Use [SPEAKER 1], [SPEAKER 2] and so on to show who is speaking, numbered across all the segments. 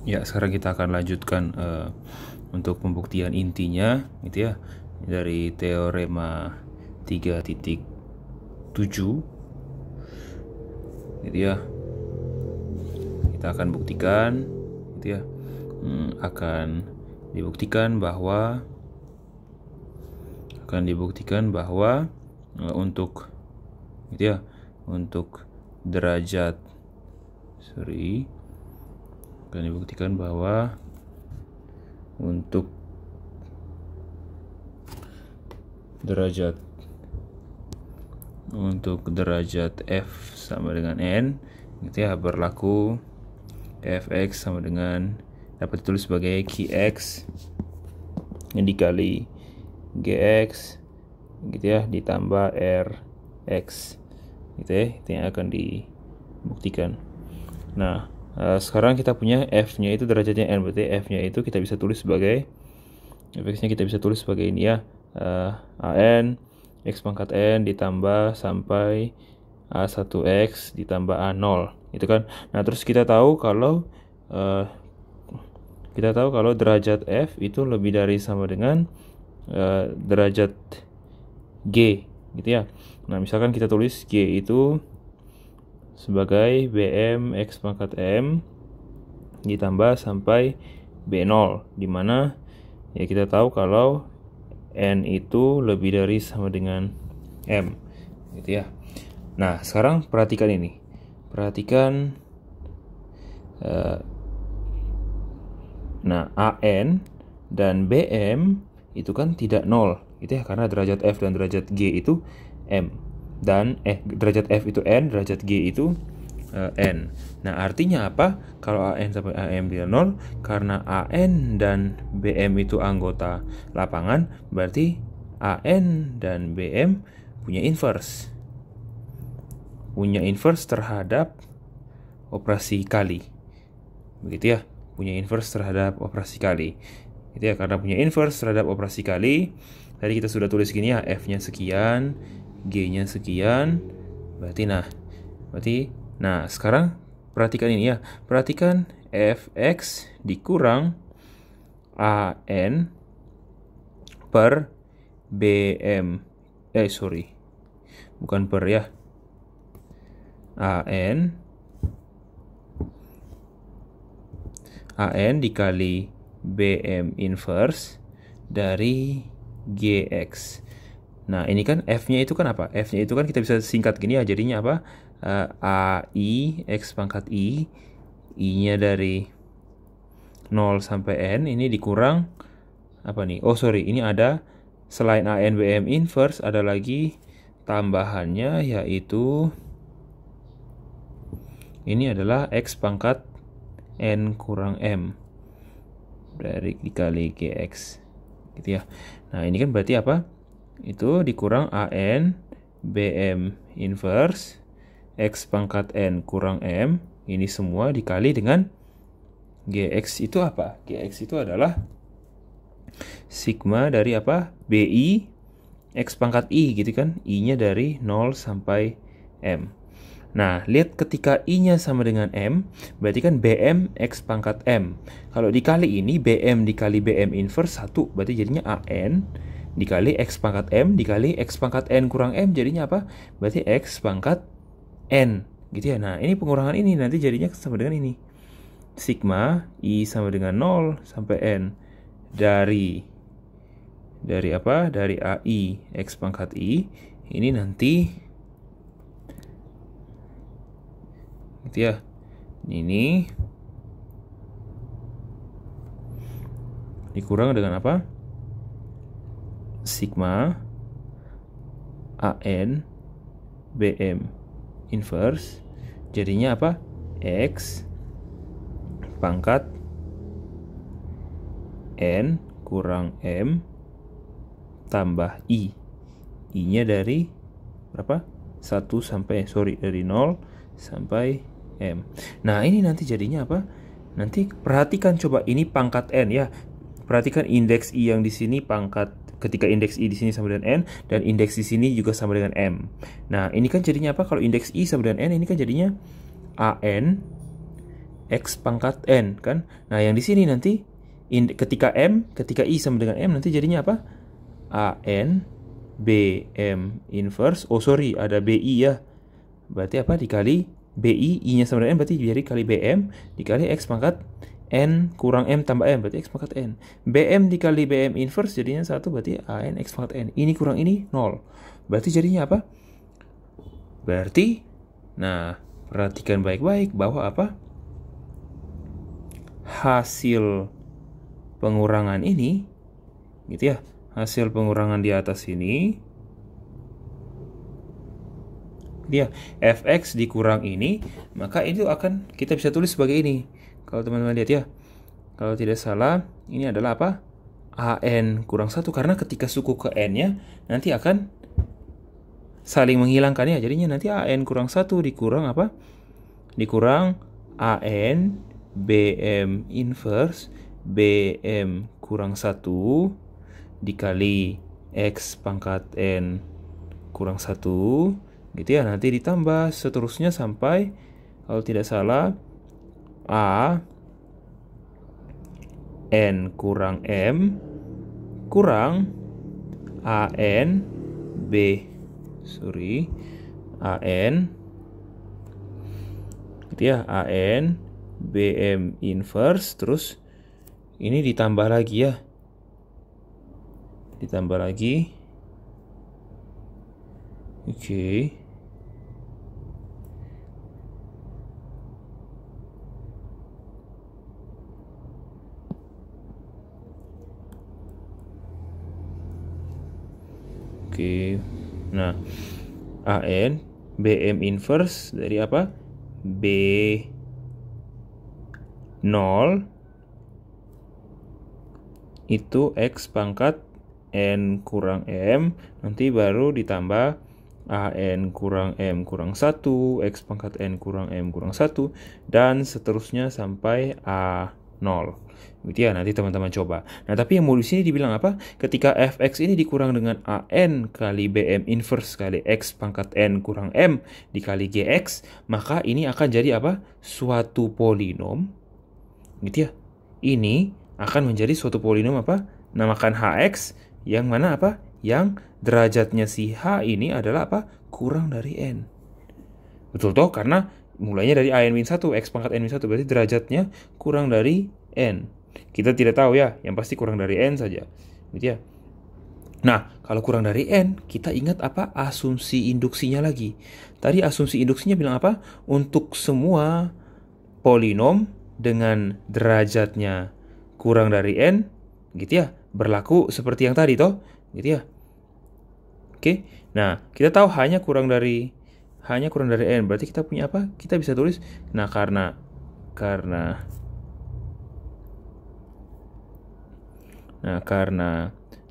[SPEAKER 1] Ya, sekarang kita akan lanjutkan untuk pembuktian intinya gitu ya, dari teorema 3.7 gitu ya. Kita akan buktikan gitu ya. Akan dibuktikan bahwa untuk gitu ya, untuk derajat akan dibuktikan bahwa untuk derajat f sama dengan n gitu ya, berlaku fx sama dengan, dapat ditulis sebagai qx yang dikali gx gitu ya, ditambah rx gitu ya, itu yang akan dibuktikan. Nah, sekarang kita punya f-nya itu derajatnya n, berarti f-nya itu kita bisa tulis sebagai, fx-nya kita bisa tulis sebagai ini ya, an x pangkat n ditambah sampai a1x ditambah a0 gitu kan. Nah, terus kita tahu kalau derajat f itu lebih dari sama dengan derajat g gitu ya. Nah, misalkan kita tulis g itu sebagai bm x pangkat m ditambah sampai b0, dimana ya kita tahu kalau n itu lebih dari sama dengan m gitu ya. Nah, sekarang perhatikan ini, nah, an dan bm itu kan tidak 0 gitu ya, karena derajat f dan derajat g itu m, dan derajat f itu n, derajat g itu n. Nah, artinya apa? Kalau an sampai am tidak 0, karena an dan bm itu anggota lapangan, berarti an dan bm punya inverse terhadap operasi kali, begitu ya, punya inverse terhadap operasi kali gitu ya. Karena punya inverse terhadap operasi kali, tadi kita sudah tulis gini ya, f-nya sekian, g-nya sekian, berarti sekarang perhatikan ini ya, perhatikan fx dikurang an per bm, bukan per ya, an dikali bm inverse dari gx. Nah, ini kan f-nya itu kan apa? F-nya itu kan kita bisa singkat gini ya, jadinya apa? ai x pangkat i-nya dari 0 sampai n, ini dikurang apa nih? Ini ada, selain an bm inverse ada lagi tambahannya, yaitu ini adalah x pangkat n kurang m dari dikali gx gitu ya. Nah, ini kan berarti apa? Itu dikurang an bm inverse x pangkat n kurang m, ini semua dikali dengan gx. Itu apa? Gx itu adalah sigma dari apa? bi x pangkat i gitu kan, i-nya dari 0 sampai m. Nah, lihat ketika i-nya sama dengan m, berarti kan bm x pangkat m. Kalau dikali ini, bm dikali bm inverse 1, berarti jadinya an dikali x pangkat m dikali x pangkat n kurang m, jadinya apa? Berarti x pangkat n gitu ya. Nah, ini pengurangan ini nanti jadinya sama dengan ini, sigma i sama dengan 0 sampai n dari apa? Dari ai x pangkat i, ini nanti gitu ya. Ini dikurang dengan apa? Sigma an bm inverse, jadinya apa? X pangkat n kurang m tambah i-nya dari berapa? 1 sampai dari 0 sampai m. Nah, ini nanti jadinya apa? Nanti perhatikan coba, ini pangkat n ya. Perhatikan indeks i yang di sini pangkat, ketika indeks i di sini sama dengan n, dan indeks di sini juga sama dengan m. Nah, ini kan jadinya apa? Kalau indeks i sama dengan n, ini kan jadinya an X pangkat N kan. Nah yang di sini nanti ketika I sama dengan M nanti jadinya apa? AN BM inverse, ada BI ya. Berarti apa? Dikali BI, I-nya sama dengan N, berarti jadi kali BM dikali X pangkat N kurang M tambah M, berarti X pangkat N. BM dikali BM inverse jadinya 1, berarti AN X pangkat N. Ini kurang ini 0. Berarti jadinya apa? Berarti, nah perhatikan baik-baik bahwa apa? Hasil pengurangan ini, gitu ya. Hasil pengurangan di atas ini dia fx dikurang ini, maka itu akan kita bisa tulis sebagai ini. Kalau teman-teman lihat ya, kalau tidak salah ini adalah apa? AN kurang 1, karena ketika suku ke N-nya nanti akan saling menghilangkan ya. Jadinya nanti AN kurang 1 dikurang apa? Dikurang AN BM inverse BM kurang 1 dikali X pangkat N kurang 1 gitu ya. Nanti ditambah seterusnya sampai kalau tidak salah A N kurang M kurang AN AN gitu ya, AN BM inverse, terus ini ditambah lagi ya, ditambah lagi. Oke. Nah, AN BM inverse dari apa? B 0 itu X pangkat N kurang M, nanti baru ditambah AN kurang M kurang 1, X pangkat N kurang M kurang 1, dan seterusnya sampai A0. Gitu ya, nanti teman-teman coba. Nah, tapi yang mau di sini dibilang apa? Ketika fx ini dikurang dengan AN kali BM inverse kali X pangkat N kurang M dikali GX, maka ini akan jadi apa? Suatu polinom. Gitu ya. Ini akan menjadi suatu polinom apa? Namakan HX, yang mana apa? Yang derajatnya si H ini adalah apa? Kurang dari N. Betul toh? Karena mulainya dari AN-1, X pangkat N-1, berarti derajatnya kurang dari N. Kita tidak tahu ya, yang pasti kurang dari N saja. Gitu ya. Nah, kalau kurang dari N, kita ingat apa? Asumsi induksinya lagi. Tadi asumsi induksinya bilang apa? Untuk semua polinom dengan derajatnya kurang dari N, gitu ya, berlaku seperti yang tadi toh, gitu ya. Oke. Nah, kita tahu hanya kurang dari N, berarti kita punya apa? Kita bisa tulis, nah karena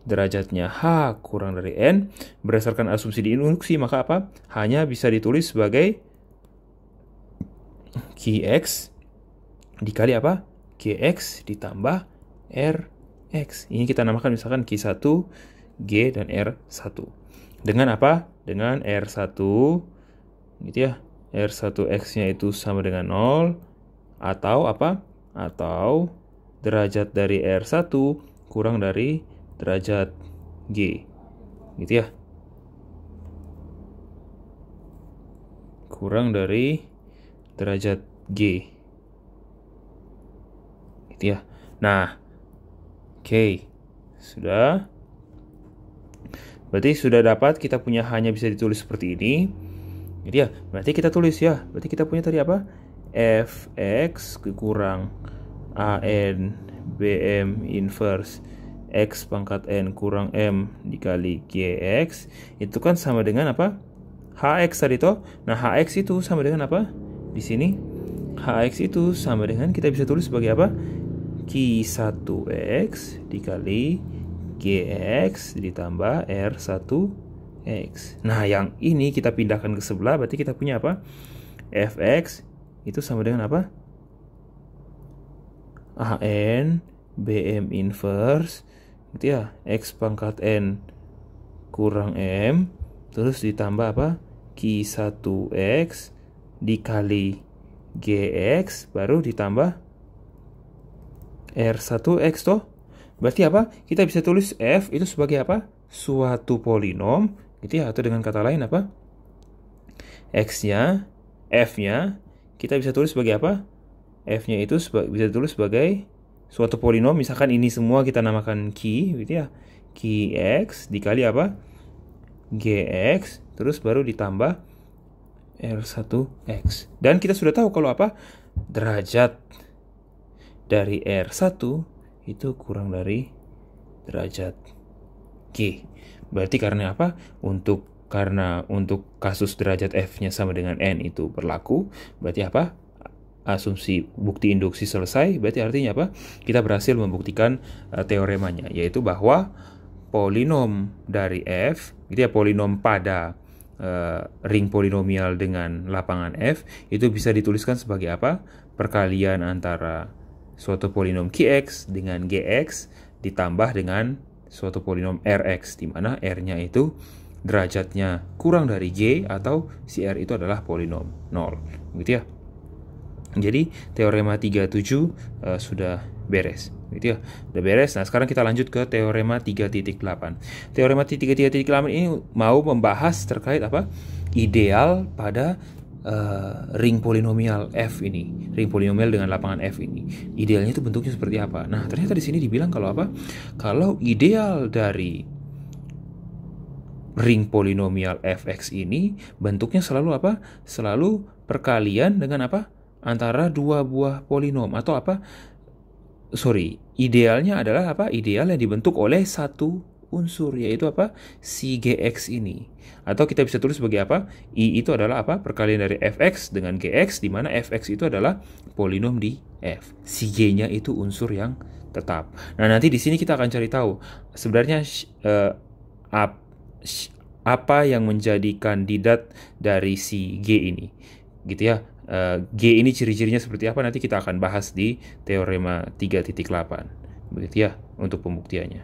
[SPEAKER 1] derajatnya H kurang dari N, berdasarkan asumsi di induksi, maka apa? Hanya bisa ditulis sebagai Qx dikali apa? Gx ditambah Rx. Ini kita namakan misalkan Q1, G, dan R1. Dengan apa? Dengan R1, gitu ya. R1X-nya itu sama dengan 0, atau apa? Atau derajat dari R1 kurang dari derajat G. Gitu ya. Kurang dari derajat G. Gitu ya. Nah, oke. Sudah. Berarti sudah dapat, kita punya hanya bisa ditulis seperti ini. Gitu ya. Berarti kita tulis ya. Berarti kita punya tadi apa? Fx kurang AN BM inverse X pangkat N kurang M dikali Gx, itu kan sama dengan apa? Hx tadi toh. Nah, Hx itu sama dengan apa? Di sini Hx itu sama dengan, kita bisa tulis sebagai apa? Q1x dikali Gx ditambah R1x. Nah, yang ini kita pindahkan ke sebelah, berarti kita punya apa? Fx itu sama dengan apa? AN BM inverse, gitu ya, X pangkat N kurang M, terus ditambah apa? Q1x dikali GX baru ditambah R1X toh. Berarti apa? Kita bisa tulis F itu sebagai apa? Suatu polinom, gitu ya, atau dengan kata lain apa? X-nya, F-nya, kita bisa tulis sebagai apa? F-nya itu bisa tulis sebagai suatu polinom, misalkan ini semua kita namakan Q, gitu ya. QX dikali apa? GX, terus baru ditambah R1X. Dan kita sudah tahu kalau apa? Derajat dari R1 itu kurang dari derajat G. Berarti karena apa? Karena untuk kasus derajat F-nya sama dengan N itu berlaku, berarti apa? Asumsi bukti induksi selesai, berarti artinya apa? Kita berhasil membuktikan teoremanya, yaitu bahwa polinom dari F, gitu ya, polinom pada ring polinomial dengan lapangan F, itu bisa dituliskan sebagai apa? Perkalian antara suatu polinom Qx dengan Gx ditambah dengan suatu polinom Rx, di mana R-nya itu derajatnya kurang dari G atau si R itu adalah polinom 0, gitu ya. Jadi teorema 37 sudah beres, gitu ya. Udah beres. Nah, sekarang kita lanjut ke teorema 3.8. Teorema 3.8 ini mau membahas terkait apa? Ideal pada ring polinomial F ini, ring polinomial dengan lapangan F ini. Idealnya itu bentuknya seperti apa? Nah, ternyata di sini dibilang kalau apa? Kalau ideal dari ring polinomial Fx ini bentuknya selalu apa? Selalu perkalian dengan apa? Antara dua buah polinom atau apa? Idealnya adalah apa? Ideal yang dibentuk oleh satu unsur, yaitu apa? Si Gx ini. Atau kita bisa tulis sebagai apa? I itu adalah apa? Perkalian dari Fx dengan Gx, di mana Fx itu adalah polinom di F. Si G-nya itu unsur yang tetap. Nah, nanti di sini kita akan cari tahu sebenarnya apa yang menjadi kandidat dari si G ini, gitu ya. G ini ciri-cirinya seperti apa, nanti kita akan bahas di teorema 3.8, begitu ya, untuk pembuktiannya.